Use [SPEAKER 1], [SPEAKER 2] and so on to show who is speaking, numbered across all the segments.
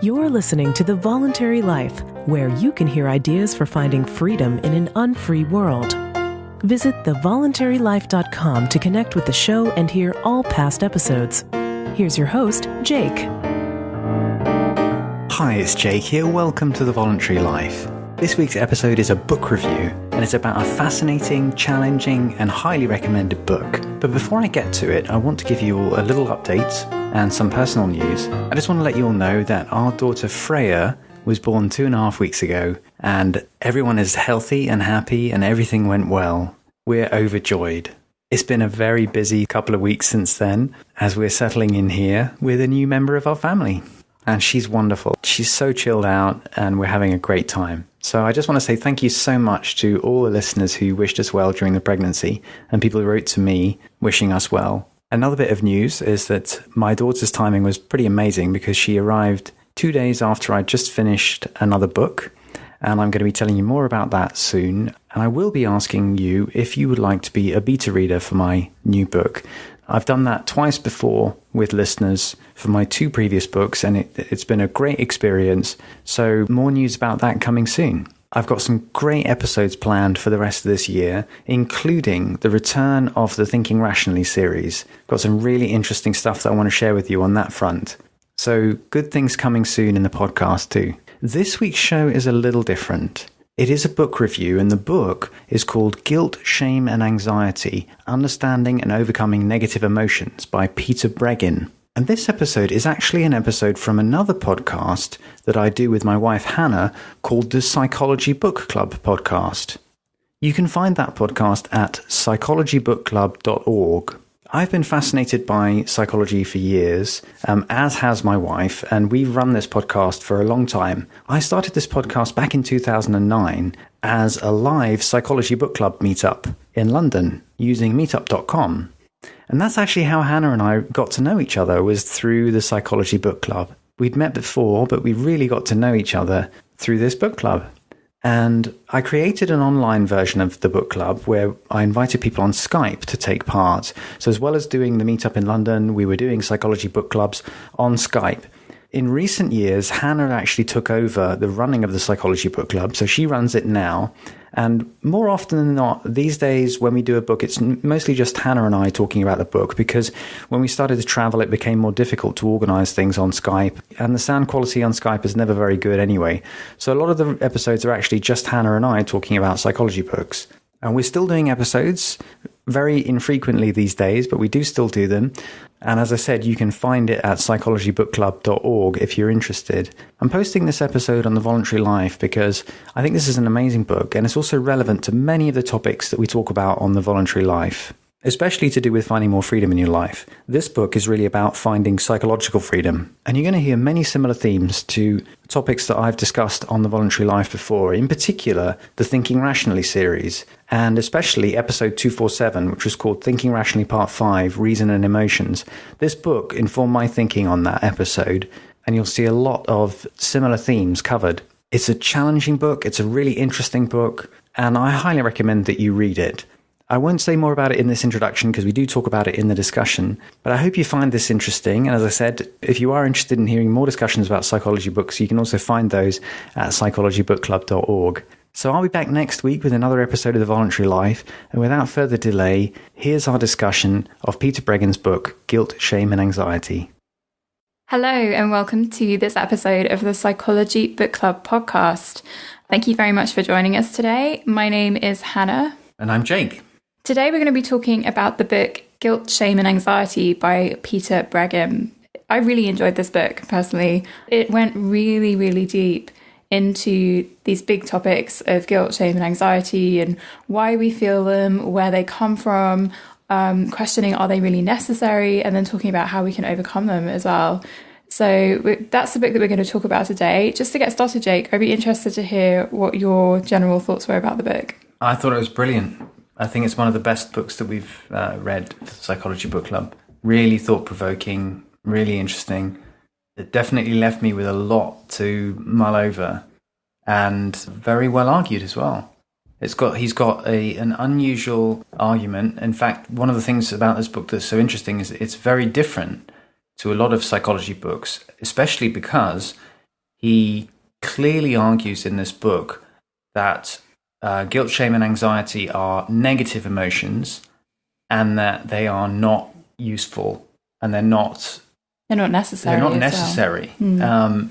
[SPEAKER 1] You're listening to The Voluntary Life, where you can hear ideas for finding freedom in an unfree world. Visit thevoluntarylife.com to connect with the show and hear all past episodes. Here's your host, Jake.
[SPEAKER 2] Hi, it's Jake here. Welcome to The Voluntary Life. This week's episode is a book review, and it's about a fascinating, challenging, and highly recommended book. But before I get to it, I want to give you all a little update and some personal news. I just want to let you all know that our daughter Freya was born 2.5 weeks ago, and everyone is healthy and happy, and everything went well. We're overjoyed. It's been a very busy couple of weeks since then, as we're settling in here with a new member of our family. And she's wonderful. She's so chilled out, and we're having a great time. So I just want to say thank you so much to all the listeners who wished us well during the pregnancy, and people who wrote to me wishing us well. Another bit of news is that my daughter's timing was pretty amazing because she arrived 2 days after I'd just finished another book, and I'm going to be telling you more about that soon. And I will be asking you if you would like to be a beta reader for my new book. I've done that twice before with listeners for my 2 previous books, and it's been a great experience. So more news about that coming soon. I've got some great episodes planned for the rest of this year, including the return of the Thinking Rationally series. Got some really interesting stuff that I want to share with you on that front. So good things coming soon in the podcast too. This week's show is a little different. It is a book review, and the book is called Guilt, Shame and Anxiety, Understanding and Overcoming Negative Emotions by Peter Breggin. And this episode is actually an episode from another podcast that I do with my wife Hannah called the Psychology Book Club podcast. You can find that podcast at psychologybookclub.org. I've been fascinated by psychology for years, as has my wife, and we've run this podcast for a long time. I started this podcast back in 2009 as a live Psychology Book Club meetup in London using meetup.com. And that's actually how Hannah and I got to know each other, was through the Psychology Book Club. We'd met before, but we really got to know each other through this book club. And I created an online version of the book club where I invited people on Skype to take part. So as well as doing the meetup in London, we were doing psychology book clubs on Skype. In recent years, Hannah actually took over the running of the Psychology Book Club, so she runs it now. And more often than not, these days when we do a book, it's mostly just Hannah and I talking about the book, because when we started to travel, it became more difficult to organize things on Skype. And the sound quality on Skype is never very good anyway. So a lot of the episodes are actually just Hannah and I talking about psychology books. And we're still doing episodes very infrequently these days, but we do still do them. And as I said, you can find it at psychologybookclub.org if you're interested. I'm posting this episode on The Voluntary Life because I think this is an amazing book, and it's also relevant to many of the topics that we talk about on The Voluntary Life, especially to do with finding more freedom in your life. This book is really about finding psychological freedom. And you're going to hear many similar themes to topics that I've discussed on The Voluntary Life before, in particular, the Thinking Rationally series, and especially episode 247, which was called Thinking Rationally Part 5, Reason and Emotions. This book informed my thinking on that episode, and you'll see a lot of similar themes covered. It's a challenging book, it's a really interesting book, and I highly recommend that you read it. I won't say more about it in this introduction because we do talk about it in the discussion, but I hope you find this interesting. And as I said, if you are interested in hearing more discussions about psychology books, you can also find those at psychologybookclub.org. So I'll be back next week with another episode of The Voluntary Life. And without further delay, here's our discussion of Peter Breggin's book, Guilt, Shame and Anxiety.
[SPEAKER 3] Hello, and welcome to this episode of the Psychology Book Club podcast. Thank you very much for joining us today. My name is Hannah.
[SPEAKER 2] And I'm Jake.
[SPEAKER 3] Today we're going to be talking about the book Guilt, Shame and Anxiety by Peter Breggin. I really enjoyed this book personally. It went really, really deep into these big topics of guilt, shame and anxiety and why we feel them, where they come from, questioning are they really necessary, and then talking about how we can overcome them as well. So that's the book that we're going to talk about today. Just to get started, Jake, I'd be interested to hear what your general thoughts were about the book.
[SPEAKER 2] I thought it was brilliant. I think it's one of the best books that we've read for the Psychology Book Club. Really thought-provoking, really interesting. It definitely left me with a lot to mull over, and very well argued as well. He's got an unusual argument. In fact, one of the things about this book that's so interesting is it's very different to a lot of psychology books, especially because he clearly argues in this book that guilt, shame, and anxiety are negative emotions, and that they are not useful, and they're not necessary. They're not necessary. Well.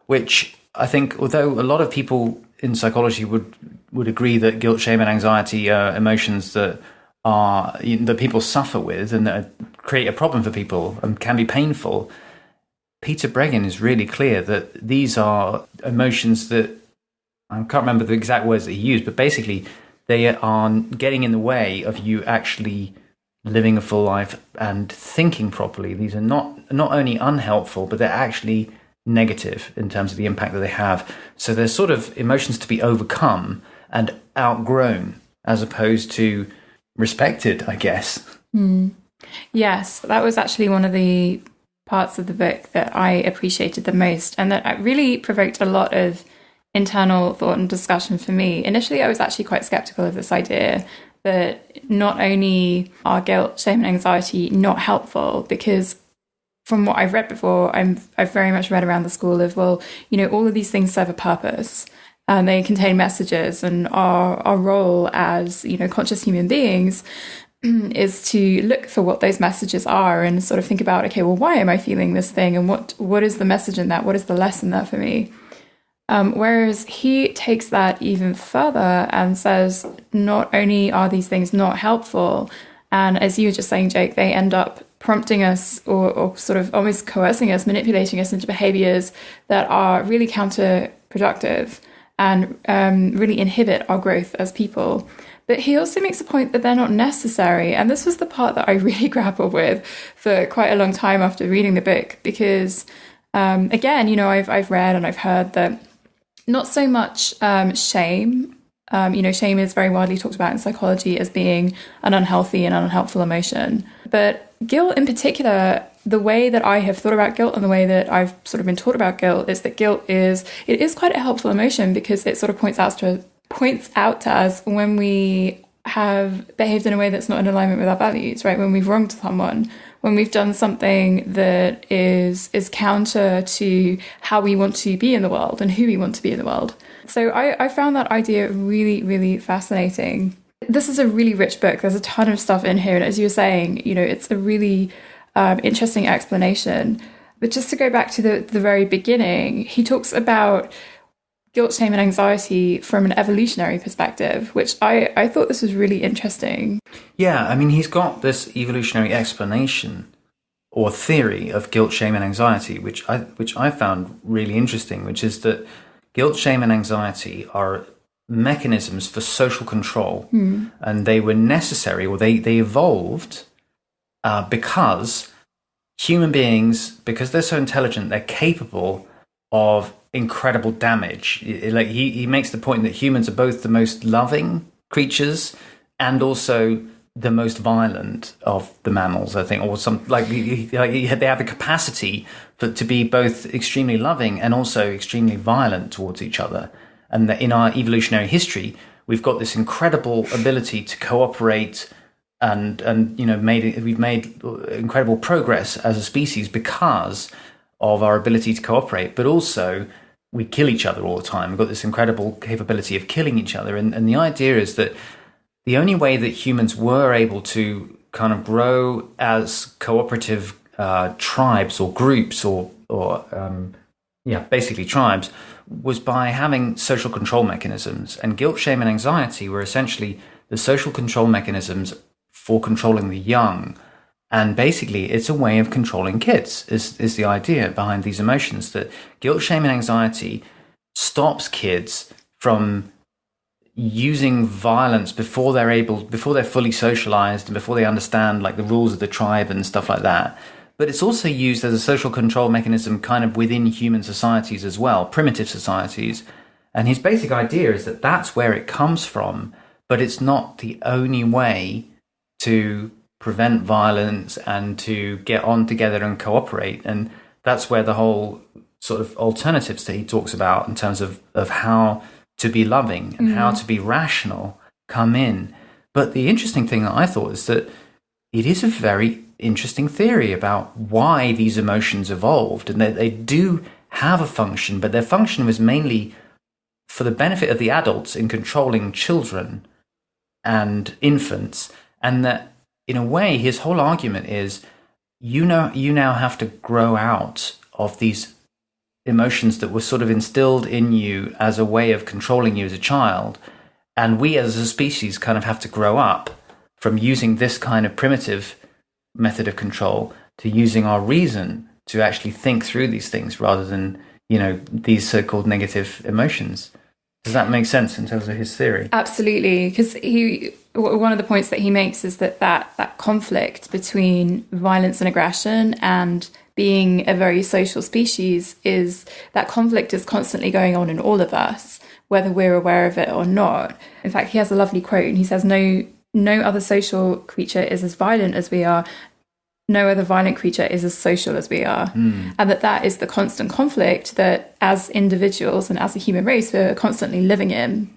[SPEAKER 2] Which I think, although a lot of people in psychology would agree that guilt, shame, and anxiety are emotions that people suffer with and that create a problem for people and can be painful, Peter Breggin is really clear that these are emotions that, I can't remember the exact words that he used, but basically they are getting in the way of you actually living a full life and thinking properly. These are not only unhelpful, but they're actually negative in terms of the impact that they have. So they're sort of emotions to be overcome and outgrown, as opposed to respected, I guess.
[SPEAKER 3] Yes, that was actually one of the parts of the book that I appreciated the most, and that really provoked a lot of internal thought and discussion for me. Initially, I was actually quite skeptical of this idea that not only are guilt, shame, and anxiety not helpful, because from what I've read before, I've very much read around the school of, well, all of these things serve a purpose and they contain messages, and our role as, conscious human beings is to look for what those messages are and sort of think about, okay, well, why am I feeling this thing? And what is the message in that? What is the lesson there for me? Whereas he takes that even further and says, not only are these things not helpful, and as you were just saying, Jake, they end up prompting us or sort of almost coercing us, manipulating us into behaviors that are really counterproductive and really inhibit our growth as people. But he also makes a point that they're not necessary. And this was the part that I really grappled with for quite a long time after reading the book, because again, I've read and I've heard that not so much shame. Shame is very widely talked about in psychology as being an unhealthy and unhelpful emotion. But guilt in particular, the way that I have thought about guilt and the way that I've sort of been taught about guilt is that guilt is quite a helpful emotion, because it sort of points out to us when we have behaved in a way that's not in alignment with our values, right? When we've wronged someone, when we've done something that is counter to how we want to be in the world and who we want to be in the world. So I found that idea really, really fascinating. This is a really rich book. There's a ton of stuff in here. And as you were saying, it's a really interesting explanation. But just to go back to the very beginning, he talks about guilt, shame, and anxiety from an evolutionary perspective, which I thought this was really interesting.
[SPEAKER 2] Yeah, I mean, he's got this evolutionary explanation or theory of guilt, shame, and anxiety, which I found really interesting, which is that guilt, shame, and anxiety are mechanisms for social control, and they were necessary, or they evolved because human beings, because they're so intelligent, they're capable of incredible damage. Like he makes the point that humans are both the most loving creatures and also the most violent of the mammals, I think, or some they have the capacity to be both extremely loving and also extremely violent towards each other. And that in our evolutionary history, we've got this incredible ability to cooperate, and we've made incredible progress as a species because of our ability to cooperate, but also we kill each other all the time. We've got this incredible capability of killing each other. And the idea is that the only way that humans were able to kind of grow as cooperative tribes or groups or basically tribes was by having social control mechanisms. And guilt, shame, and anxiety were essentially the social control mechanisms for controlling the young. And basically, it's a way of controlling kids, is the idea behind these emotions, that guilt, shame, and anxiety stops kids from using violence before they're fully socialized and before they understand like the rules of the tribe and stuff like that. But it's also used as a social control mechanism kind of within human societies as well, primitive societies. And his basic idea is that that's where it comes from, but it's not the only way to prevent violence and to get on together and cooperate. And that's where the whole sort of alternatives that he talks about in terms of how to be loving and how to be rational come in. But the interesting thing that I thought is that it is a very interesting theory about why these emotions evolved, and that they do have a function, but their function was mainly for the benefit of the adults in controlling children and infants. And that, in a way, his whole argument is, you now have to grow out of these emotions that were sort of instilled in you as a way of controlling you as a child. And we as a species kind of have to grow up from using this kind of primitive method of control to using our reason to actually think through these things rather than, these so-called negative emotions. Does that make sense in terms of his theory?
[SPEAKER 3] Absolutely, because one of the points that he makes is that conflict between violence and aggression and being a very social species, is that conflict is constantly going on in all of us, whether we're aware of it or not. In fact, he has a lovely quote, and he says, no other social creature is as violent as we are. No other violent creature is as social as we are. And that is the constant conflict that as individuals and as a human race, we're constantly living in.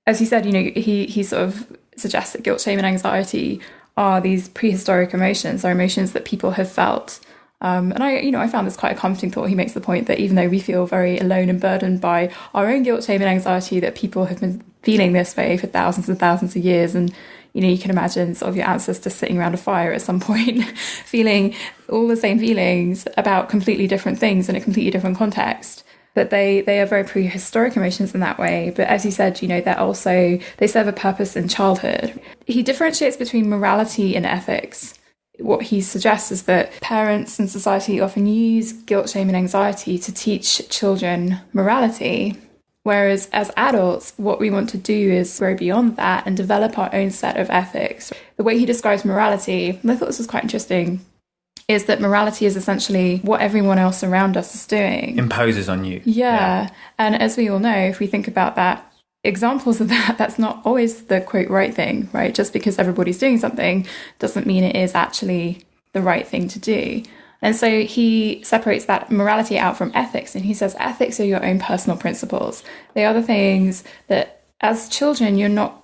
[SPEAKER 3] As he said, he sort of suggests that guilt, shame and anxiety are these prehistoric emotions, are emotions that people have felt. And I found this quite a comforting thought. He makes the point that even though we feel very alone and burdened by our own guilt, shame and anxiety, that people have been feeling this way for thousands and thousands of years. And you can imagine sort of your ancestors sitting around a fire at some point, feeling all the same feelings about completely different things in a completely different context. But they are very prehistoric emotions in that way. But as you said, they serve a purpose in childhood. He differentiates between morality and ethics. What he suggests is that parents and society often use guilt, shame and anxiety to teach children morality. Whereas as adults, what we want to do is grow beyond that and develop our own set of ethics. The way he describes morality, and I thought this was quite interesting, is that morality is essentially what everyone else around us is doing.
[SPEAKER 2] Imposes on you.
[SPEAKER 3] Yeah. And as we all know, if we think about that, examples of that, that's not always the quote right thing, right? Just because everybody's doing something doesn't mean it is actually the right thing to do. And so he separates that morality out from ethics, and he says ethics are your own personal principles. They are the things that as children you're not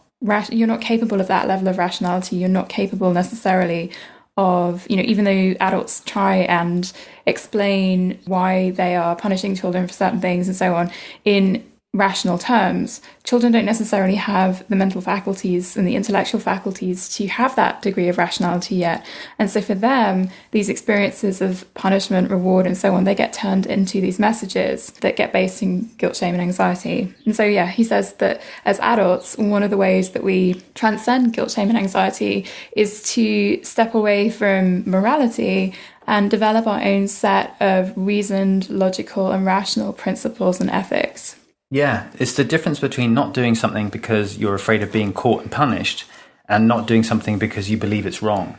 [SPEAKER 3] capable of that level of rationality. You're not capable necessarily of, even though adults try and explain why they are punishing children for certain things and so on in rational terms, children don't necessarily have the mental faculties and the intellectual faculties to have that degree of rationality yet. And so for them, these experiences of punishment, reward, and so on, they get turned into these messages that get based in guilt, shame, and anxiety. And so, he says that as adults, one of the ways that we transcend guilt, shame, and anxiety is to step away from morality and develop our own set of reasoned, logical, and rational principles and ethics.
[SPEAKER 2] Yeah, it's the difference between not doing something because you're afraid of being caught and punished, and not doing something because you believe it's wrong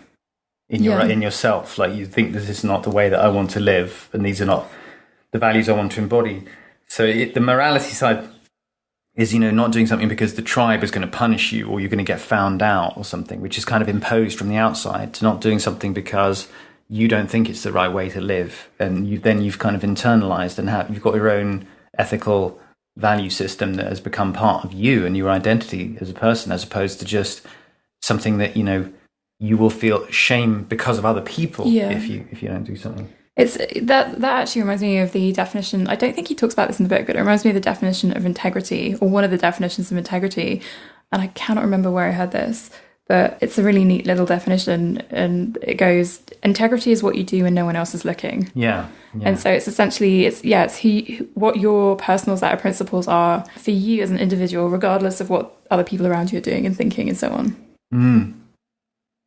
[SPEAKER 2] in yourself. Like, you think this is not the way that I want to live, and these are not the values I want to embody. So the morality side is, not doing something because the tribe is going to punish you or you're going to get found out or something, which is kind of imposed from the outside, to not doing something because you don't think it's the right way to live. And you've kind of internalized and you've got your own ethical value system that has become part of you and your identity as a person, as opposed to just something that you will feel shame because of other people if you don't do something.
[SPEAKER 3] It's that actually reminds me of the definition. I don't think he talks about this in the book, but it reminds me of the definition of integrity, or one of the definitions of integrity. And I cannot remember where I heard this, but it's a really neat little definition, and it goes, integrity is what you do when no one else is looking.
[SPEAKER 2] Yeah.
[SPEAKER 3] And so it's essentially, what your personal set of principles are for you as an individual, regardless of what other people around you are doing and thinking and so on.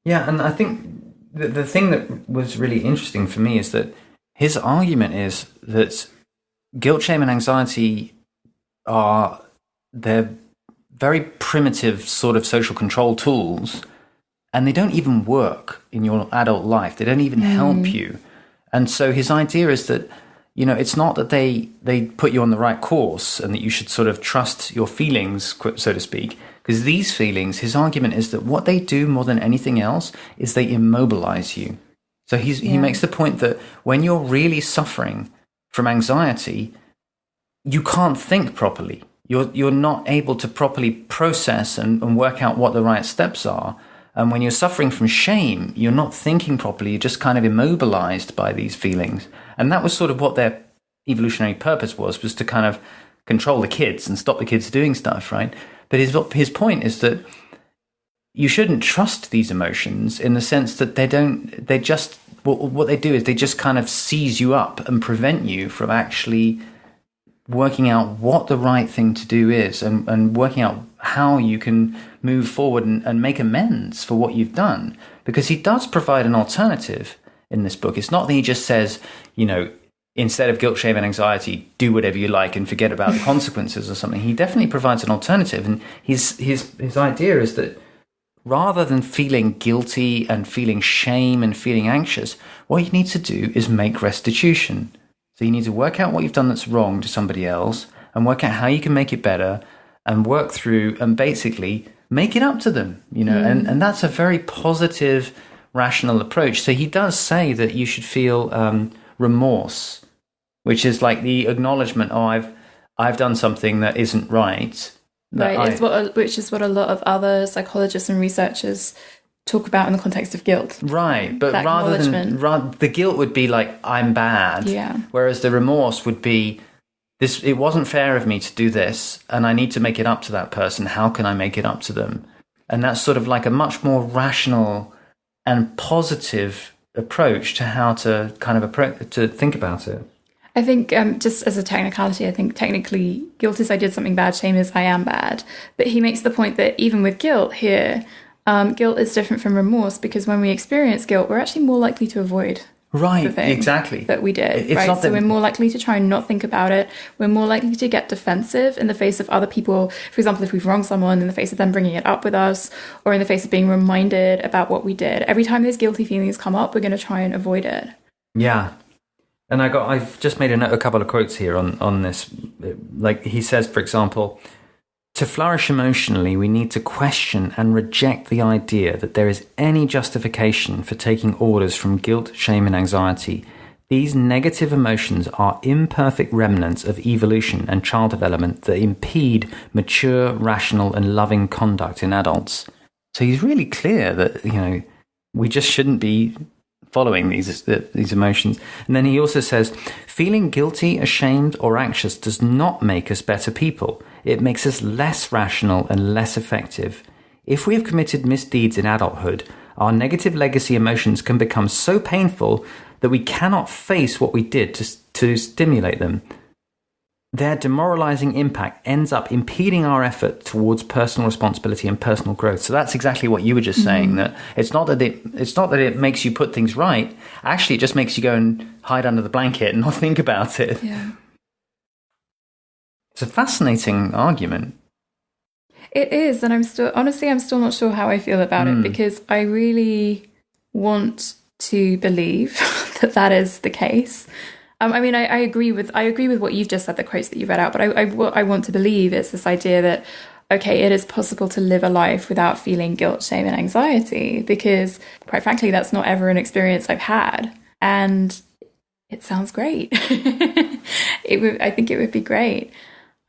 [SPEAKER 2] Yeah, and I think the thing that was really interesting for me is that his argument is that guilt, shame, and anxiety they're very primitive sort of social control tools, and they don't even work in your adult life. They don't even help you. And so his idea is that, it's not that they put you on the right course and that you should sort of trust your feelings, so to speak, because these feelings, his argument is that what they do more than anything else is they immobilize you. So he makes the point that when you're really suffering from anxiety, you can't think properly. You're not able to properly process and work out what the right steps are. And when you're suffering from shame, you're not thinking properly. You're just kind of immobilized by these feelings. And that was sort of what their evolutionary purpose was to kind of control the kids and stop the kids doing stuff, right? But his point is that you shouldn't trust these emotions in the sense that what they do is they just kind of seize you up and prevent you from actually working out what the right thing to do is and working out how you can move forward and make amends for what you've done. Because he does provide an alternative in this book. It's not that he just says, instead of guilt, shame, and anxiety, do whatever you like and forget about the consequences or something. He definitely provides an alternative. And his idea is that rather than feeling guilty and feeling shame and feeling anxious, what you need to do is make restitution. So you need to work out what you've done that's wrong to somebody else and work out how you can make it better and work through and basically make it up to them, and that's a very positive, rational approach. So he does say that you should feel remorse, which is like the acknowledgement, I've done something that isn't right.
[SPEAKER 3] Which is what a lot of other psychologists and researchers talk about in the context of guilt.
[SPEAKER 2] Right, but the guilt would be like, I'm bad.
[SPEAKER 3] Yeah.
[SPEAKER 2] Whereas the remorse would be, it wasn't fair of me to do this, and I need to make it up to that person. How can I make it up to them? And that's sort of like a much more rational and positive approach to how to kind of to think about it.
[SPEAKER 3] I think just as a technicality, I think technically guilt is I did something bad, shame is I am bad. But he makes the point that even with guilt here, guilt is different from remorse, because when we experience guilt, we're actually more likely to avoid the thing
[SPEAKER 2] exactly
[SPEAKER 3] that we did. So we're more likely to try and not think about it. We're more likely to get defensive in the face of other people. For example, if we've wronged someone, in the face of them bringing it up with us, or in the face of being reminded about what we did. Every time those guilty feelings come up, we're going to try and avoid it.
[SPEAKER 2] Yeah. And I've just made a couple of quotes here on this. Like he says, for example, to flourish emotionally, we need to question and reject the idea that there is any justification for taking orders from guilt, shame, and anxiety. These negative emotions are imperfect remnants of evolution and child development that impede mature, rational, and loving conduct in adults. So he's really clear that, we just shouldn't be following these emotions. And then he also says, feeling guilty, ashamed, or anxious does not make us better people. It makes us less rational and less effective. If we have committed misdeeds in adulthood, our negative legacy emotions can become so painful that we cannot face what we did to stimulate them. Their demoralizing impact ends up impeding our effort towards personal responsibility and personal growth. So that's exactly what you were just saying, that it's not that it makes you put things right. Actually, it just makes you go and hide under the blanket and not think about it.
[SPEAKER 3] Yeah.
[SPEAKER 2] It's a fascinating argument.
[SPEAKER 3] It is, and I'm still not sure how I feel about it, because I really want to believe that is the case. I agree with what you've just said, the quotes that you read out, but I want to believe it's this idea that, okay, it is possible to live a life without feeling guilt, shame, and anxiety, because, quite frankly, that's not ever an experience I've had, and it sounds great. I think it would be great.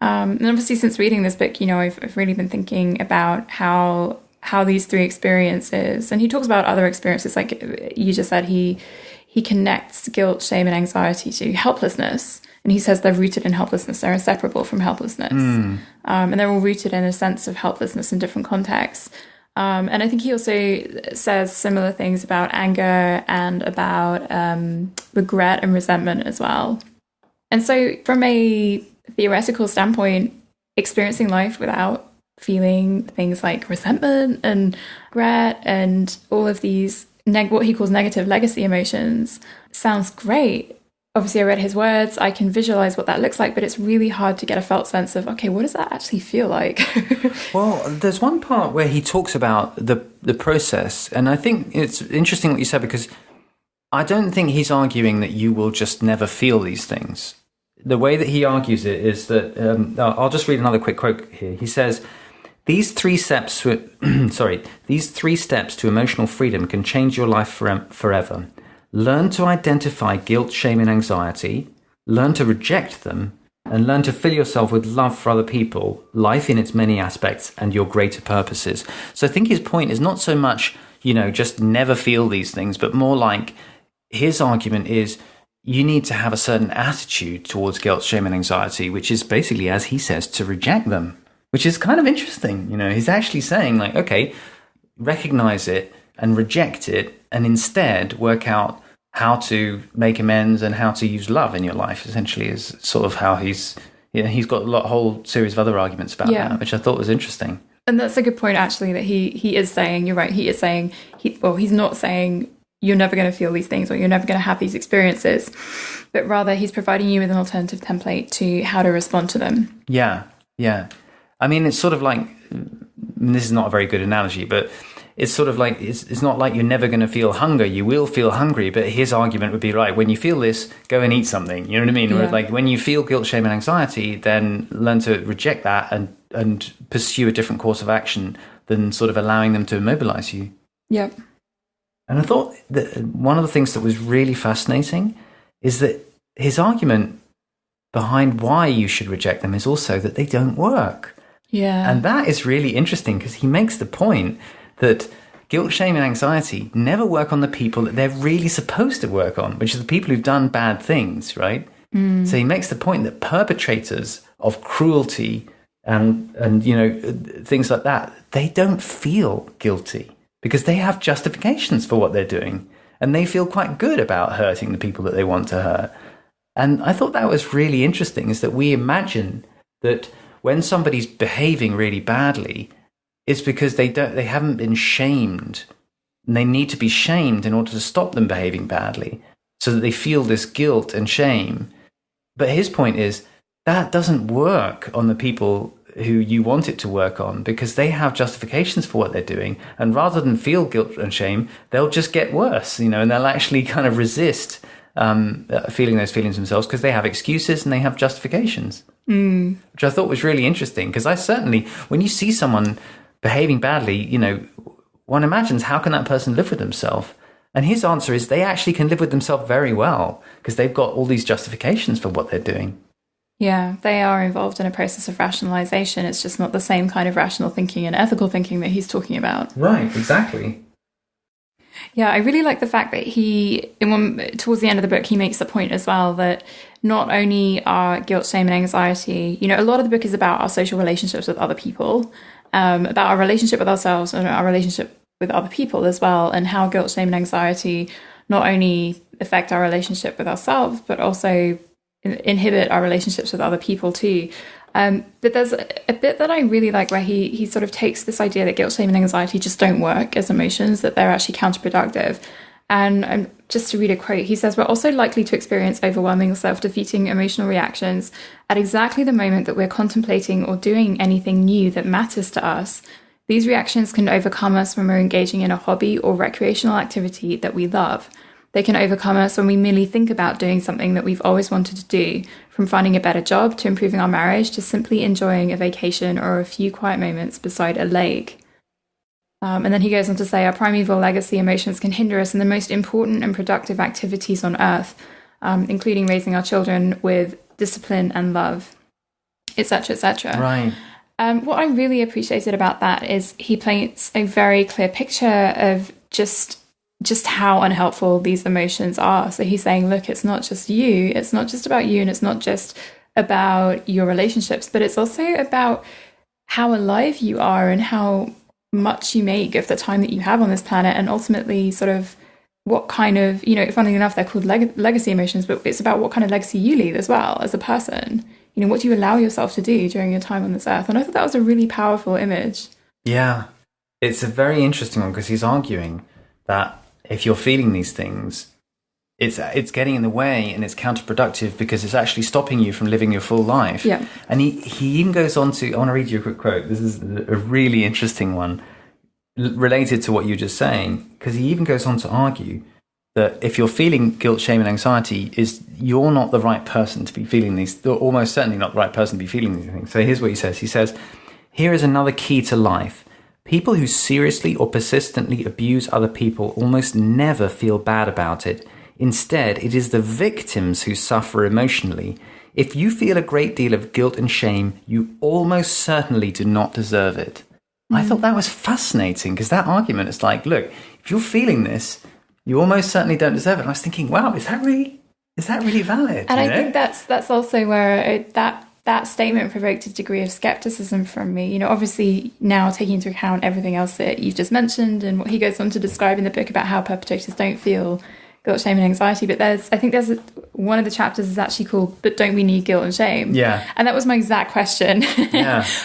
[SPEAKER 3] And obviously, since reading this book, I've really been thinking about how these three experiences, and he talks about other experiences, like you just said, he connects guilt, shame, and anxiety to helplessness. And he says they're rooted in helplessness. They're inseparable from helplessness. And they're all rooted in a sense of helplessness in different contexts. And I think he also says similar things about anger and about regret and resentment as well. And so from a theoretical standpoint, experiencing life without feeling things like resentment and regret and all of these what he calls negative legacy emotions sounds great. Obviously, I read his words. I can visualize what that looks like, but it's really hard to get a felt sense of, okay, what does that actually feel like?
[SPEAKER 2] Well, there's one part where he talks about the process, and I think it's interesting what you said, because I don't think he's arguing that you will just never feel these things. The way that he argues it is that, I'll just read another quick quote here. He says, These three steps to emotional freedom can change your life forever. Learn to identify guilt, shame, and anxiety. Learn to reject them. And learn to fill yourself with love for other people, life in its many aspects, and your greater purposes. So I think his point is not so much, just never feel these things, but more like his argument is you need to have a certain attitude towards guilt, shame, and anxiety, which is basically, as he says, to reject them, which is kind of interesting. He's actually saying, like, okay, recognize it and reject it, and instead work out how to make amends and how to use love in your life, essentially, is sort of how he's got a whole series of other arguments about that, which I thought was interesting. And
[SPEAKER 3] that's a good point, actually, that he is saying, you're right, he is saying, he's not saying you're never going to feel these things or you're never going to have these experiences, but rather he's providing you with an alternative template to how to respond to them.
[SPEAKER 2] Yeah. I mean, it's sort of like, this is not a very good analogy, but it's sort of like, it's not like you're never going to feel hunger. You will feel hungry, but his argument would be, right, when you feel this, go and eat something. You know what I mean?
[SPEAKER 3] Yeah.
[SPEAKER 2] Or like when you feel guilt, shame, and anxiety, then learn to reject that and pursue a different course of action than sort of allowing them to immobilize you.
[SPEAKER 3] Yep.
[SPEAKER 2] And I thought that one of the things that was really fascinating is that his argument behind why you should reject them is also that they don't work.
[SPEAKER 3] Yeah.
[SPEAKER 2] And that is really interesting because he makes the point that guilt, shame, and anxiety never work on the people that they're really supposed to work on, which are the people who've done bad things, right? So he makes the point that perpetrators of cruelty and things like that, they don't feel guilty because they have justifications for what they're doing, and they feel quite good about hurting the people that they want to hurt. And I thought that was really interesting, is that we imagine that when somebody's behaving really badly, it's because they haven't been shamed, and they need to be shamed in order to stop them behaving badly, so that they feel this guilt and shame. But his point is that doesn't work on the people who you want it to work on, because they have justifications for what they're doing, and rather than feel guilt and shame, they'll just get worse, and they'll actually kind of resist feeling those feelings themselves because they have excuses and they have justifications, which I thought was really interesting. Because I certainly, when you see someone behaving badly, one imagines, how can that person live with themselves? And his answer is they actually can live with themselves very well because they've got all these justifications for what they're doing.
[SPEAKER 3] Yeah, they are involved in a process of rationalization. It's just not the same kind of rational thinking and ethical thinking that he's talking about.
[SPEAKER 2] Right, exactly.
[SPEAKER 3] Yeah, I really like the fact that towards the end of the book, he makes the point as well that not only are guilt, shame, and anxiety, a lot of the book is about our social relationships with other people, about our relationship with ourselves and our relationship with other people as well, and how guilt, shame, and anxiety not only affect our relationship with ourselves, but also inhibit our relationships with other people too. But there's a bit that I really like where he sort of takes this idea that guilt, shame, and anxiety just don't work as emotions, that they're actually counterproductive. And just to read a quote, he says, we're also likely to experience overwhelming self-defeating emotional reactions at exactly the moment that we're contemplating or doing anything new that matters to us. These reactions can overcome us when we're engaging in a hobby or recreational activity that we love. They can overcome us when we merely think about doing something that we've always wanted to do, from finding a better job to improving our marriage to simply enjoying a vacation or a few quiet moments beside a lake. And then he goes on to say, our primeval legacy emotions can hinder us in the most important and productive activities on earth, including raising our children with discipline and love, etc., etc.
[SPEAKER 2] Right.
[SPEAKER 3] What I really appreciated about that is he paints a very clear picture of just how unhelpful these emotions are. So he's saying, look, it's not just you, it's not just about you, and it's not just about your relationships, but it's also about how alive you are and how much you make of the time that you have on this planet, and ultimately sort of what kind of, funnily enough, they're called legacy emotions, but it's about what kind of legacy you leave as well as a person. What do you allow yourself to do during your time on this earth? And I thought that was a really powerful image.
[SPEAKER 2] Yeah, it's a very interesting one because he's arguing that if you're feeling these things, it's getting in the way and it's counterproductive because it's actually stopping you from living your full life.
[SPEAKER 3] Yeah.
[SPEAKER 2] And he even goes on to, I want to read you a quick quote. This is a really interesting one related to what you're just saying, because he even goes on to argue that if you're feeling guilt, shame, and anxiety, you're not the right person to be feeling these, almost certainly not the right person to be feeling these things. So here's what he says. He says, here is another key to life. People who seriously or persistently abuse other people almost never feel bad about it. Instead, it is the victims who suffer emotionally. If you feel a great deal of guilt and shame, you almost certainly do not deserve it. I thought that was fascinating because that argument is like, look, if you're feeling this, you almost certainly don't deserve it. And I was thinking, wow, is that really is that really valid?
[SPEAKER 3] And I think that's also where that statement provoked a degree of skepticism from me. You know, obviously now taking into account everything else that you've just mentioned and what he goes on to describe in the book about how perpetrators don't feel guilt, shame, and anxiety. But I think one of the chapters is actually called "But Don't We Need Guilt and Shame?"
[SPEAKER 2] Yeah.
[SPEAKER 3] And that was my exact question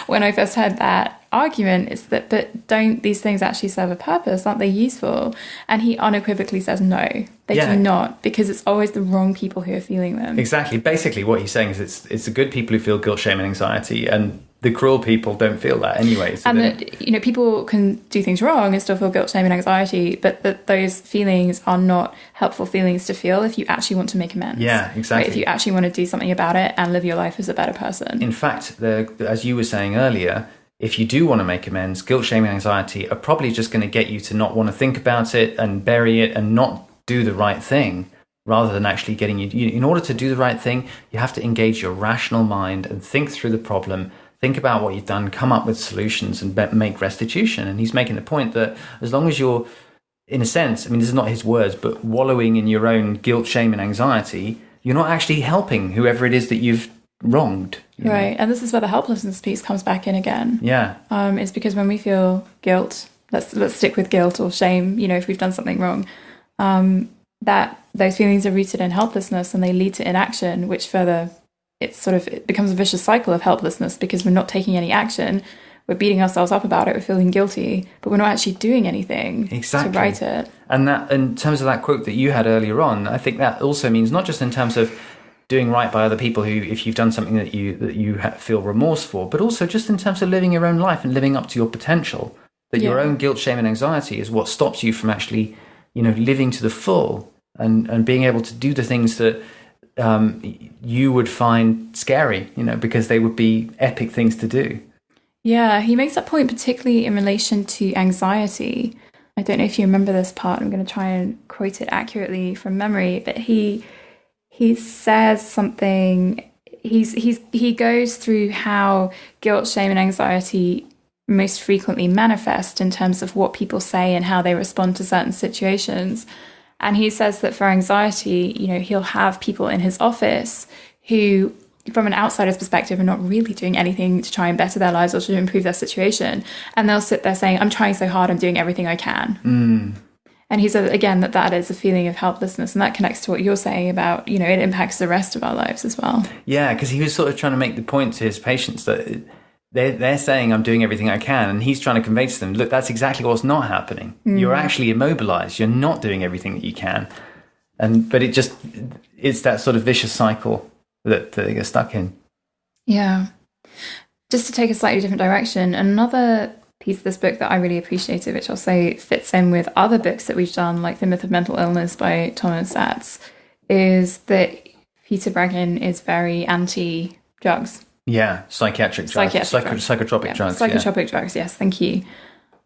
[SPEAKER 3] when I first heard that argument, is that, but don't these things actually serve a purpose? Aren't they useful? And he unequivocally says no, they do not, because it's always the wrong people who are feeling them.
[SPEAKER 2] Exactly. Basically what he's saying is it's the good people who feel guilt, shame, and anxiety, and the cruel people don't feel that anyway. So
[SPEAKER 3] and that, you know, people can do things wrong and still feel guilt, shame, and anxiety, but that those feelings are not helpful feelings to feel if you actually want to make amends.
[SPEAKER 2] Yeah, exactly.
[SPEAKER 3] Right? If you actually want to do something about it and live your life as a better person.
[SPEAKER 2] In fact, as you were saying earlier, if you do want to make amends, guilt, shame, and anxiety are probably just going to get you to not want to think about it and bury it and not do the right thing, rather than actually getting you. In order to do the right thing, you have to engage your rational mind and think through the problem, think about what you've done, come up with solutions, and make restitution. And he's making the point that as long as you're, in a sense, I mean, this is not his words, but wallowing in your own guilt, shame, and anxiety, you're not actually helping whoever it is that you've wronged.
[SPEAKER 3] Right. And this is where the helplessness piece comes back in again.
[SPEAKER 2] Yeah.
[SPEAKER 3] It's because when we feel guilt, let's stick with guilt or shame, you know, if we've done something wrong, that those feelings are rooted in helplessness and they lead to inaction, which further, it becomes a vicious cycle of helplessness because we're not taking any action. We're beating ourselves up about it. We're feeling guilty, but we're not actually doing anything to right it. And
[SPEAKER 2] that, in terms of that quote that you had earlier on, I think that also means not just in terms of doing right by other people who, if you've done something that you feel remorse for, but also just in terms of living your own life and living up to your potential. That your own guilt, shame, and anxiety is what stops you from actually, you know, living to the full and being able to do the things that you would find scary, you know, because they would be epic things to do.
[SPEAKER 3] Yeah, he makes that point particularly in relation to anxiety. I don't know if you remember this part. I'm going to try and quote it accurately from memory, but he says something. He goes through how guilt, shame, and anxiety most frequently manifest in terms of what people say and how they respond to certain situations. And he says that for anxiety, you know, he'll have people in his office who, from an outsider's perspective, are not really doing anything to try and better their lives or to improve their situation. And they'll sit there saying, I'm trying so hard, I'm doing everything I can. And he said, again, that is a feeling of helplessness. And that connects to what you're saying about, you know, it impacts the rest of our lives as well. Yeah,
[SPEAKER 2] because he was sort of trying to make the point to his patients that they're saying, I'm doing everything I can. And he's trying to convey to them, look, that's exactly what's not happening. You're actually immobilized. You're not doing everything that you can. But it's that sort of vicious cycle that they get stuck in. Yeah.
[SPEAKER 3] Just to take a slightly different direction, another piece of this book that I really appreciated, which I'll say fits in with other books that we've done, like The Myth of Mental Illness by Thomas Satz, is that Peter Breggin is very anti-drugs.
[SPEAKER 2] Yeah, psychotropic drugs.
[SPEAKER 3] Psychotropic drugs, yes, thank you.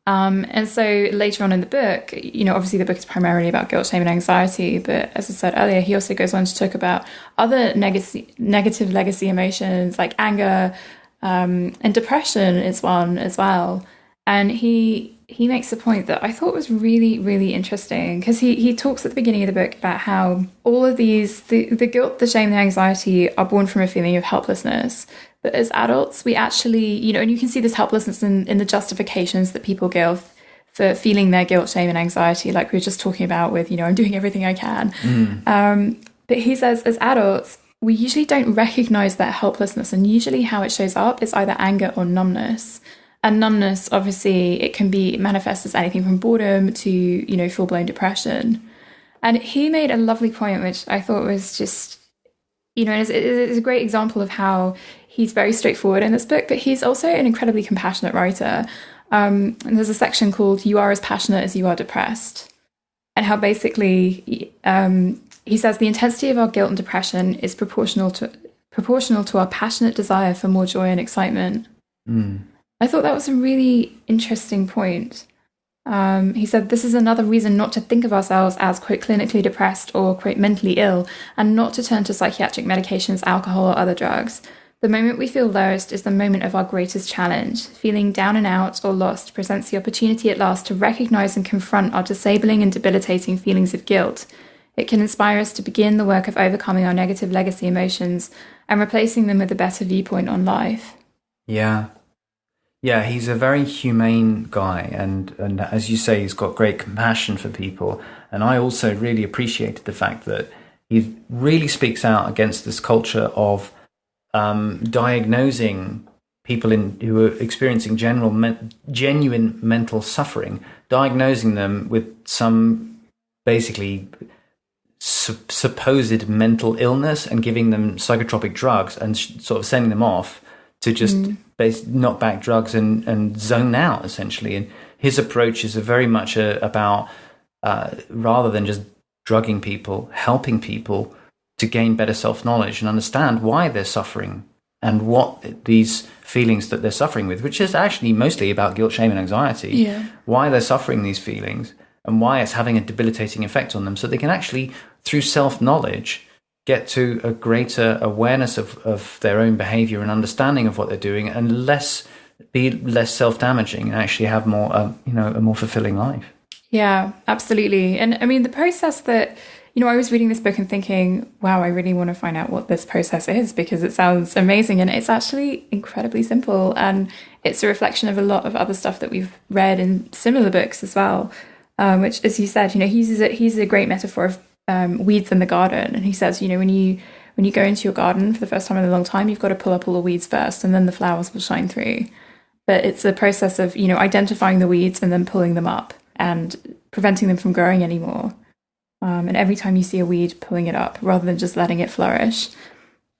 [SPEAKER 3] And so later on in the book, you know, obviously the book is primarily about guilt, shame, and anxiety, but as I said earlier, he also goes on to talk about other negative legacy emotions like anger, and depression is one as well. And he makes a point that I thought was really, really interesting, because he talks at the beginning of the book about how all of these, the guilt, the shame, the anxiety are born from a feeling of helplessness. But as adults, we actually, you know, and you can see this helplessness in the justifications that people give for feeling their guilt, shame, and anxiety, like we were just talking about with, you know, I'm doing everything I can. But he says, as adults, we usually don't recognize that helplessness, and usually how it shows up is either anger or numbness. And numbness, obviously, it can be manifest as anything from boredom to, you know, full-blown depression. And he made a lovely point, which I thought was just, you know, it's a great example of how he's very straightforward in this book, but he's also an incredibly compassionate writer. And there's a section called "You Are as Passionate as You Are Depressed," and how basically he says the intensity of our guilt and depression is proportional to our passionate desire for more joy and excitement. I thought that was a really interesting point. He said, this is another reason not to think of ourselves as, quote, clinically depressed or, quote, mentally ill, and not to turn to psychiatric medications, alcohol, or other drugs. The moment we feel lowest is the moment of our greatest challenge. Feeling down and out or lost presents the opportunity at last to recognize and confront our disabling and debilitating feelings of guilt. It can inspire us to begin the work of overcoming our negative legacy emotions and replacing them with a better viewpoint on life.
[SPEAKER 2] Yeah. Yeah, he's a very humane guy, and as you say, he's got great compassion for people. And I also really appreciated the fact that he really speaks out against this culture of diagnosing people who are experiencing genuine mental suffering, diagnosing them with some basically supposed mental illness and giving them psychotropic drugs and sort of sending them off to just knock back drugs and zone out, essentially. And his approach is very much about rather than just drugging people, helping people to gain better self-knowledge and understand why they're suffering and what these feelings that they're suffering with, which is actually mostly about guilt, shame, and anxiety, why they're suffering these feelings and why it's having a debilitating effect on them, so they can actually, through self-knowledge, get to a greater awareness of their own behavior and understanding of what they're doing, and be less self-damaging and actually have more, a more fulfilling life.
[SPEAKER 3] Yeah, absolutely. And I mean, the process that, I was reading this book and thinking, wow, I really want to find out what this process is, because it sounds amazing. And it's actually incredibly simple. And it's a reflection of a lot of other stuff that we've read in similar books as well, which, as you said, he uses a great metaphor of weeds in the garden. And he says, when you go into your garden for the first time in a long time, you've got to pull up all the weeds first, and then the flowers will shine through. But it's a process of, identifying the weeds and then pulling them up and preventing them from growing anymore. And every time you see a weed, pulling it up rather than just letting it flourish.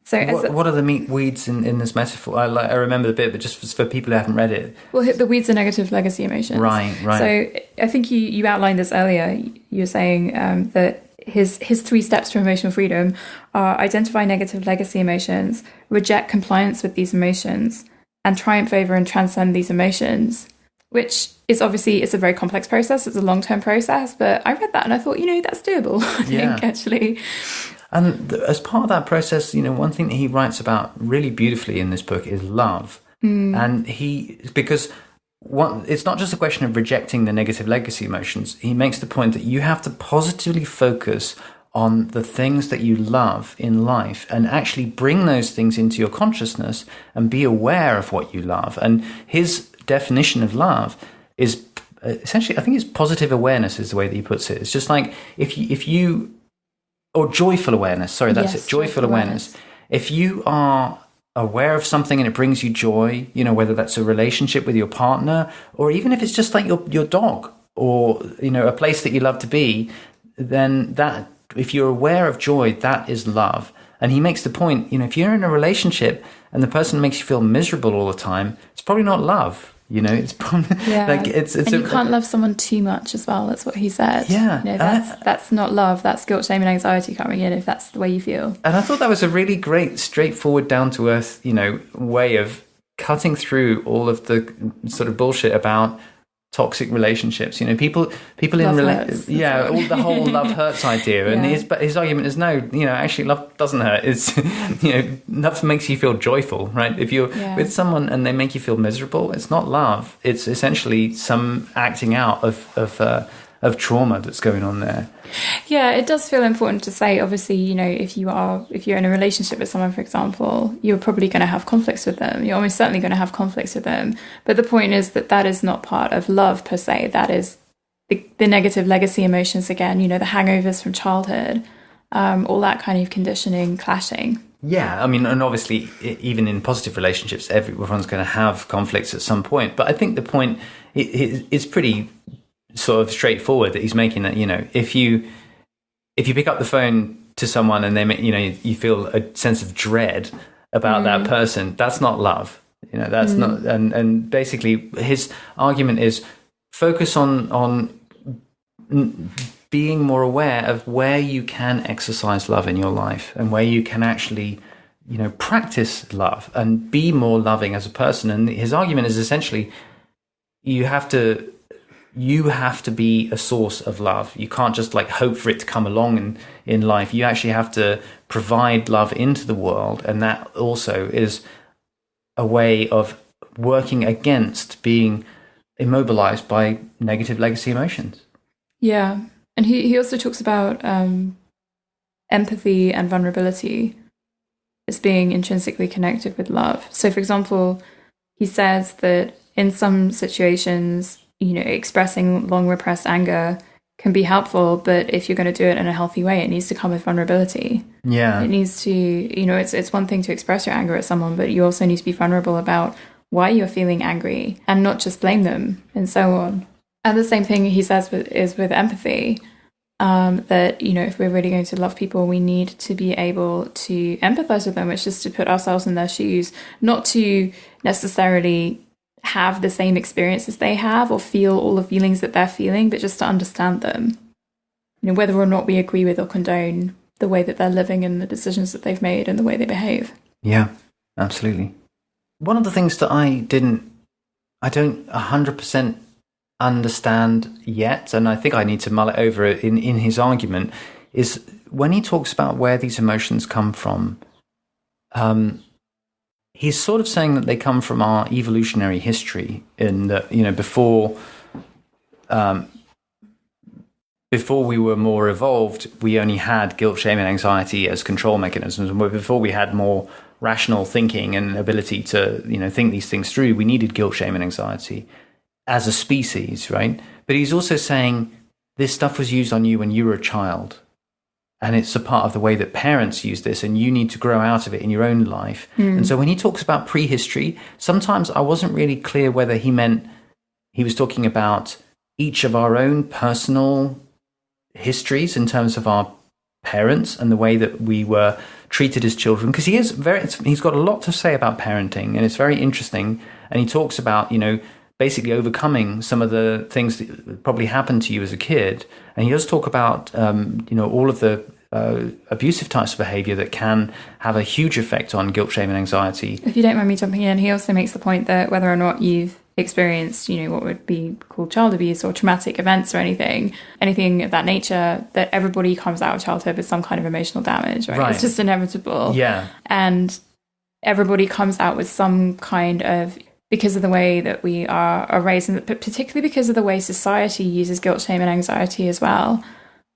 [SPEAKER 3] So,
[SPEAKER 2] what are the weeds in this metaphor? I remember the bit, but just for people who haven't read it.
[SPEAKER 3] Well, the weeds are negative legacy emotions.
[SPEAKER 2] Right.
[SPEAKER 3] So I think you outlined this earlier. You were saying that his 3 steps to emotional freedom are identify negative legacy emotions, reject compliance with these emotions, and triumph over and transcend these emotions, which is obviously, it's a very complex process. It's a long-term process, but I read that and I thought, that's doable, I think, actually. And
[SPEAKER 2] as part of that process, one thing that he writes about really beautifully in this book is love. And because it's not just a question of rejecting the negative legacy emotions. He makes the point that you have to positively focus on the things that you love in life and actually bring those things into your consciousness and be aware of what you love. And his definition of love is essentially, I think it's positive awareness is the way that he puts it. It's just like if you or joyful awareness. Sorry, that's it. Joyful awareness. If you are aware of something and it brings you joy, whether that's a relationship with your partner or even if it's just like your dog or, a place that you love to be, then that, if you're aware of joy, that is love. And he makes the point, if you're in a relationship and the person makes you feel miserable all the time, it's probably not love. It's probably like it's.
[SPEAKER 3] And you can't love someone too much as well. That's what he said.
[SPEAKER 2] Yeah,
[SPEAKER 3] that's not love. That's guilt, shame, and anxiety coming in. If that's the way you feel.
[SPEAKER 2] And I thought that was a really great, straightforward, down to earth, way of cutting through all of the sort of bullshit about toxic relationships. People
[SPEAKER 3] love
[SPEAKER 2] in
[SPEAKER 3] hurts.
[SPEAKER 2] all the whole love hurts idea. And his argument is no, actually love doesn't hurt. It's love makes you feel joyful, right? If you're with someone and they make you feel miserable, it's not love. It's essentially some acting out of trauma that's going on there.
[SPEAKER 3] Yeah, it does feel important to say, obviously, if you're in a relationship with someone, for example, you're probably going to have conflicts with them. You're almost certainly going to have conflicts with them. But the point is that is not part of love per se. That is the negative legacy emotions again, the hangovers from childhood, all that kind of conditioning clashing.
[SPEAKER 2] Yeah, I mean, and obviously, even in positive relationships, everyone's going to have conflicts at some point. But I think the point is pretty sort of straightforward that he's making, that if you pick up the phone to someone and they you feel a sense of dread about that person, that's not love. That's not. And basically his argument is focus on being more aware of where you can exercise love in your life and where you can actually practice love and be more loving as a person. And his argument is essentially you have to be a source of love. You can't just hope for it to come along in life. You actually have to provide love into the world. And that also is a way of working against being immobilized by negative legacy emotions.
[SPEAKER 3] Yeah. And he also talks about empathy and vulnerability as being intrinsically connected with love. So, for example, he says that in some situations, expressing long repressed anger can be helpful, but if you're going to do it in a healthy way, it needs to come with vulnerability.
[SPEAKER 2] Yeah.
[SPEAKER 3] It needs to, it's one thing to express your anger at someone, but you also need to be vulnerable about why you're feeling angry and not just blame them and so on. And the same thing he says is with empathy, that, if we're really going to love people, we need to be able to empathize with them, which is to put ourselves in their shoes, not to necessarily have the same experiences they have or feel all the feelings that they're feeling, but just to understand them, whether or not we agree with or condone the way that they're living and the decisions that they've made and the way they behave.
[SPEAKER 2] Yeah, absolutely. One of the things that I don't 100% understand yet, and I think I need to mull it over in his argument, is when he talks about where these emotions come from, he's sort of saying that they come from our evolutionary history, in that, before we were more evolved, we only had guilt, shame, and anxiety as control mechanisms. And before we had more rational thinking and ability to, think these things through, we needed guilt, shame, and anxiety as a species, right? But he's also saying this stuff was used on you when you were a child. And it's a part of the way that parents use this, and you need to grow out of it in your own life. And so when he talks about prehistory, sometimes I wasn't really clear whether he meant he was talking about each of our own personal histories in terms of our parents and the way that we were treated as children. Because he's got a lot to say about parenting, and it's very interesting. And he talks about, basically overcoming some of the things that probably happened to you as a kid. And he does talk about, all of the abusive types of behavior that can have a huge effect on guilt, shame, and anxiety.
[SPEAKER 3] If you don't mind me jumping in, he also makes the point that whether or not you've experienced, what would be called child abuse or traumatic events or anything of that nature, that everybody comes out of childhood with some kind of emotional damage, right? It's just inevitable.
[SPEAKER 2] Yeah.
[SPEAKER 3] And everybody comes out with some kind of, because of the way that we are raised, and particularly because of the way society uses guilt, shame, and anxiety as well.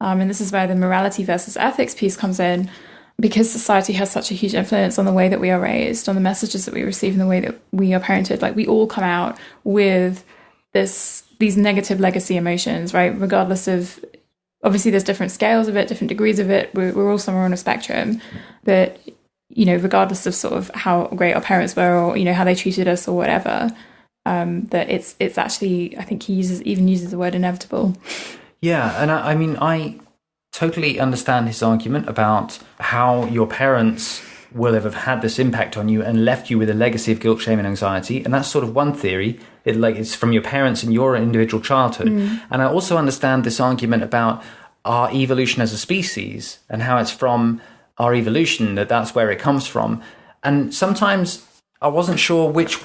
[SPEAKER 3] And this is where the morality versus ethics piece comes in, because society has such a huge influence on the way that we are raised, on the messages that we receive, and the way that we are parented. Like, we all come out with these negative legacy emotions, right? Regardless of, obviously there's different scales of it, different degrees of it. We're all somewhere on a spectrum, but regardless of sort of how great our parents were, or, how they treated us or whatever, that it's actually, I think he uses the word inevitable.
[SPEAKER 2] Yeah. And I totally understand his argument about how your parents will have had this impact on you and left you with a legacy of guilt, shame, and anxiety. And that's sort of one theory. It's from your parents and your individual childhood. And I also understand this argument about our evolution as a species and how it's from our evolution, that's where it comes from. And sometimes I wasn't sure which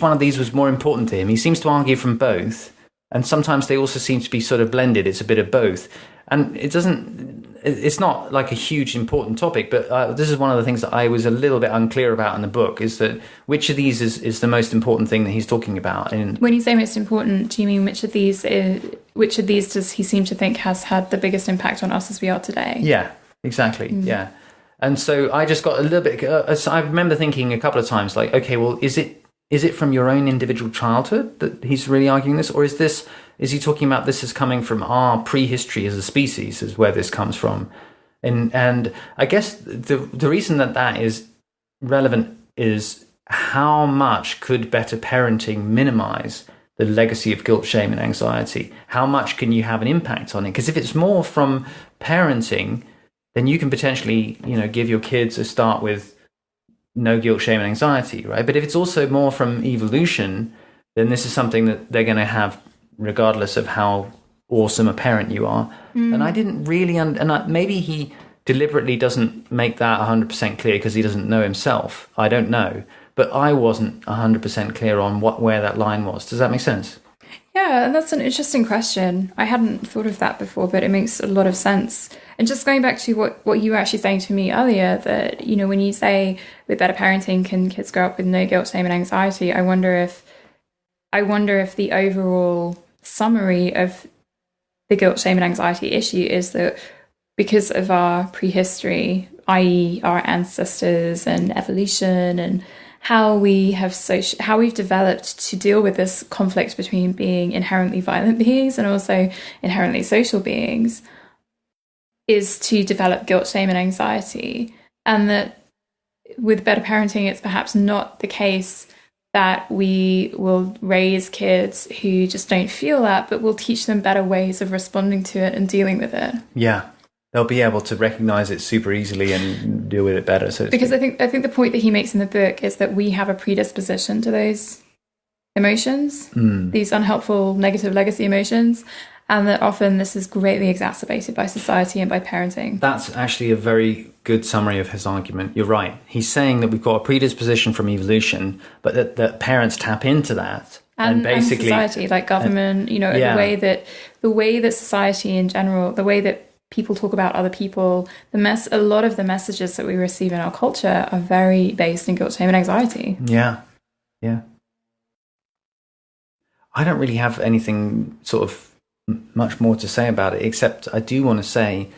[SPEAKER 2] one of these was more important to him. He seems to argue from both, and sometimes they also seem to be sort of blended. It's a bit of both. And it's not like a huge important topic, but this is one of the things that I was a little bit unclear about in the book, is that which of these is the most important thing that he's talking about. And
[SPEAKER 3] when you say most important, do you mean which of these does he seem to think has had the biggest impact on us as we are today?
[SPEAKER 2] Yeah, exactly. Yeah. And so I just got a little bit, I remember thinking a couple of times, like, okay, well, is it from your own individual childhood that he's really arguing this? Or is he talking about this as coming from our prehistory as a species, is where this comes from? And I guess the reason that is relevant is how much could better parenting minimize the legacy of guilt, shame, and anxiety? How much can you have an impact on it? Because if it's more from parenting, then you can potentially, give your kids a start with no guilt, shame, and anxiety, right? But if it's also more from evolution, then this is something that they're going to have regardless of how awesome a parent you are. And I didn't really, maybe he deliberately doesn't make that 100% clear because he doesn't know himself. I don't know. But I wasn't 100% clear on where that line was. Does that make sense?
[SPEAKER 3] Yeah, and that's an interesting question. I hadn't thought of that before, but it makes a lot of sense. And just going back to what you were actually saying to me earlier, that, when you say with better parenting, can kids grow up with no guilt, shame, and anxiety? I wonder if the overall summary of the guilt, shame, and anxiety issue is that because of our prehistory, i.e. our ancestors and evolution, and how we've developed to deal with this conflict between being inherently violent beings and also inherently social beings, is to develop guilt, shame, and anxiety. And that with better parenting, it's perhaps not the case that we will raise kids who just don't feel that, but we'll teach them better ways of responding to it and dealing with it.
[SPEAKER 2] Yeah. They'll be able to recognize it super easily and deal with it better. So
[SPEAKER 3] because I think the point that he makes in the book is that we have a predisposition to those emotions, these unhelpful negative legacy emotions, and that often this is greatly exacerbated by society and by parenting.
[SPEAKER 2] That's actually a very good summary of his argument. You're right. He's saying that we've got a predisposition from evolution, but that parents tap into that. And basically,
[SPEAKER 3] and society, like government, the way that society in general, the way that people talk about other people, a lot of the messages that we receive in our culture are very based in guilt, shame, and anxiety.
[SPEAKER 2] Yeah. I don't really have anything sort of much more to say about it, except I do want to say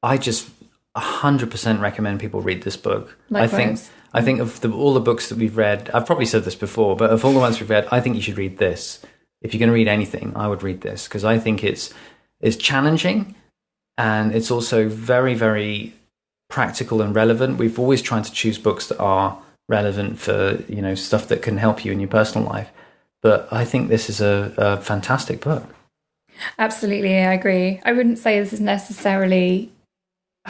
[SPEAKER 2] I just 100% recommend people read this book.
[SPEAKER 3] Likewise.
[SPEAKER 2] I think of all the books that we've read, I've probably said this before, but of all the ones we've read, I think you should read this. If you're going to read anything, I would read this, because I think it's challenging, and it's also very, very practical and relevant. We've always tried to choose books that are relevant for, stuff that can help you in your personal life. But I think this is a fantastic book.
[SPEAKER 3] Absolutely, I agree. I wouldn't say this is necessarily...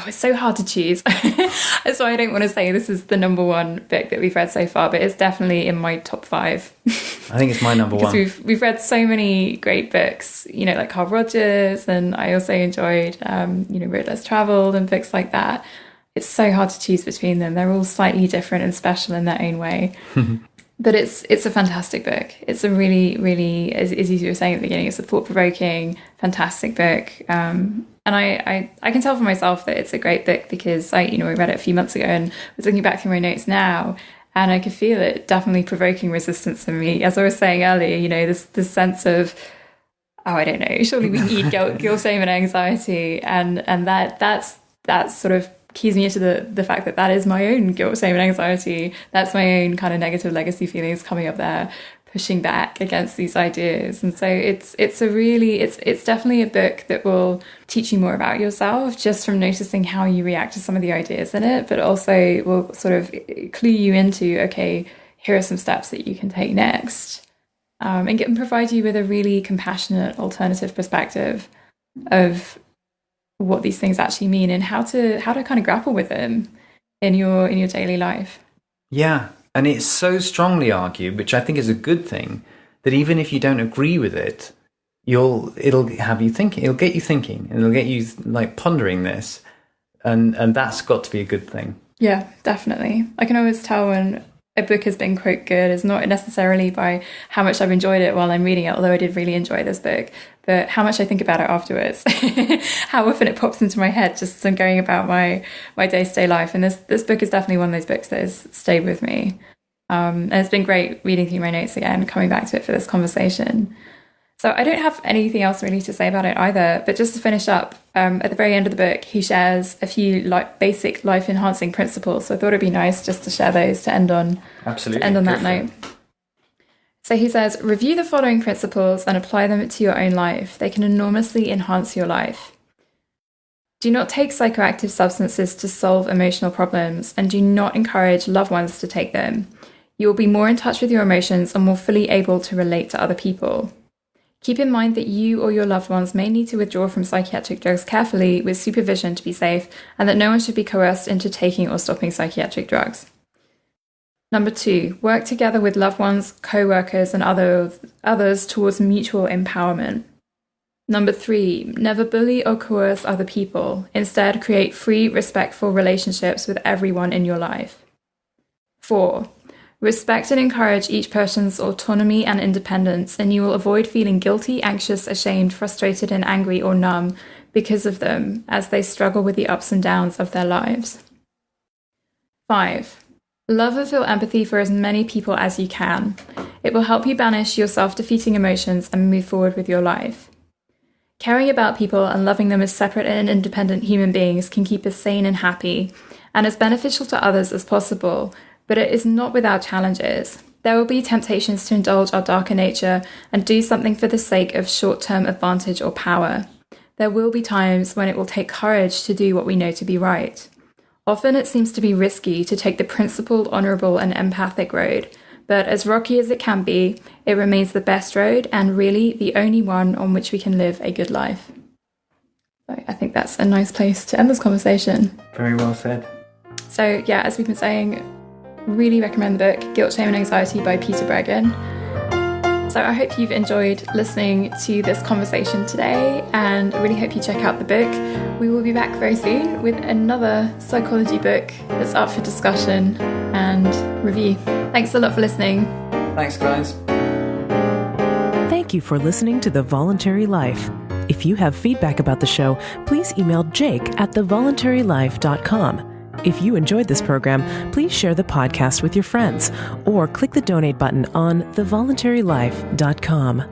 [SPEAKER 3] it's so hard to choose. That's why I don't want to say this is the number one book that we've read so far, but it's definitely in my top 5.
[SPEAKER 2] I think it's my number one.
[SPEAKER 3] Because we've read so many great books, like Carl Rogers, and I also enjoyed, Road Less Travelled and books like that. It's so hard to choose between them. They're all slightly different and special in their own way. But it's a fantastic book. It's a really, really, as you were saying at the beginning, it's a thought-provoking, fantastic book. And I can tell for myself that it's a great book because I read it a few months ago and was looking back through my notes now, and I could feel it definitely provoking resistance in me. As I was saying earlier, this sense of, I don't know, surely we need guilt, shame, and anxiety, and that's sort of keys me into the fact that is my own guilt, shame, and anxiety. That's my own kind of negative legacy feelings coming up there, pushing back against these ideas. And so it's definitely a book that will teach you more about yourself just from noticing how you react to some of the ideas in it, but also will sort of clue you into, okay, here are some steps that you can take next, and provide you with a really compassionate alternative perspective of what these things actually mean and how to kind of grapple with them in your daily life.
[SPEAKER 2] Yeah. And it's so strongly argued, which I think is a good thing, that even if you don't agree with it, it'll have you thinking, it'll get you thinking, and it'll get you like pondering this, and that's got to be a good thing.
[SPEAKER 3] Yeah, definitely. I can always tell when a book has been, quote, good is not necessarily by how much I've enjoyed it while I'm reading it, although I did really enjoy this book, but how much I think about it afterwards, how often it pops into my head just as I'm going about my day-to-day life. And this book is definitely one of those books that has stayed with me. And it's been great reading through my notes again, coming back to it for this conversation. So I don't have anything else really to say about it either, but just to finish up, at the very end of the book, he shares a few basic life-enhancing principles. So I thought it'd be nice just to share those to end on.
[SPEAKER 2] Absolutely.
[SPEAKER 3] To end on that note. So he says, review the following principles and apply them to your own life. They can enormously enhance your life. Do not take psychoactive substances to solve emotional problems, and do not encourage loved ones to take them. You will be more in touch with your emotions and more fully able to relate to other people. Keep in mind that you or your loved ones may need to withdraw from psychiatric drugs carefully with supervision to be safe, and that no one should be coerced into taking or stopping psychiatric drugs. Number 2, work together with loved ones, co-workers, and others towards mutual empowerment. Number 3, never bully or coerce other people. Instead, create free, respectful relationships with everyone in your life. 4, respect and encourage each person's autonomy and independence, and you will avoid feeling guilty, anxious, ashamed, frustrated, and angry or numb because of them as they struggle with the ups and downs of their lives. 5, love and feel empathy for as many people as you can. It will help you banish your self-defeating emotions and move forward with your life. Caring about people and loving them as separate and independent human beings can keep us sane and happy, and as beneficial to others as possible, but it is not without challenges. There will be temptations to indulge our darker nature and do something for the sake of short-term advantage or power. There will be times when it will take courage to do what we know to be right. Often it seems to be risky to take the principled, honourable and empathic road, but as rocky as it can be, it remains the best road and really the only one on which we can live a good life. So I think that's a nice place to end this conversation.
[SPEAKER 2] Very well said.
[SPEAKER 3] So yeah, as we've been saying, really recommend the book Guilt, Shame and Anxiety by Peter Breggin. So I hope you've enjoyed listening to this conversation today, and I really hope you check out the book. We will be back very soon with another psychology book that's up for discussion and review. Thanks a lot for listening.
[SPEAKER 2] Thanks, guys.
[SPEAKER 1] Thank you for listening to The Voluntary Life. If you have feedback about the show, please email jake@thevoluntarylife.com. If you enjoyed this program, please share the podcast with your friends or click the donate button on thevoluntarylife.com.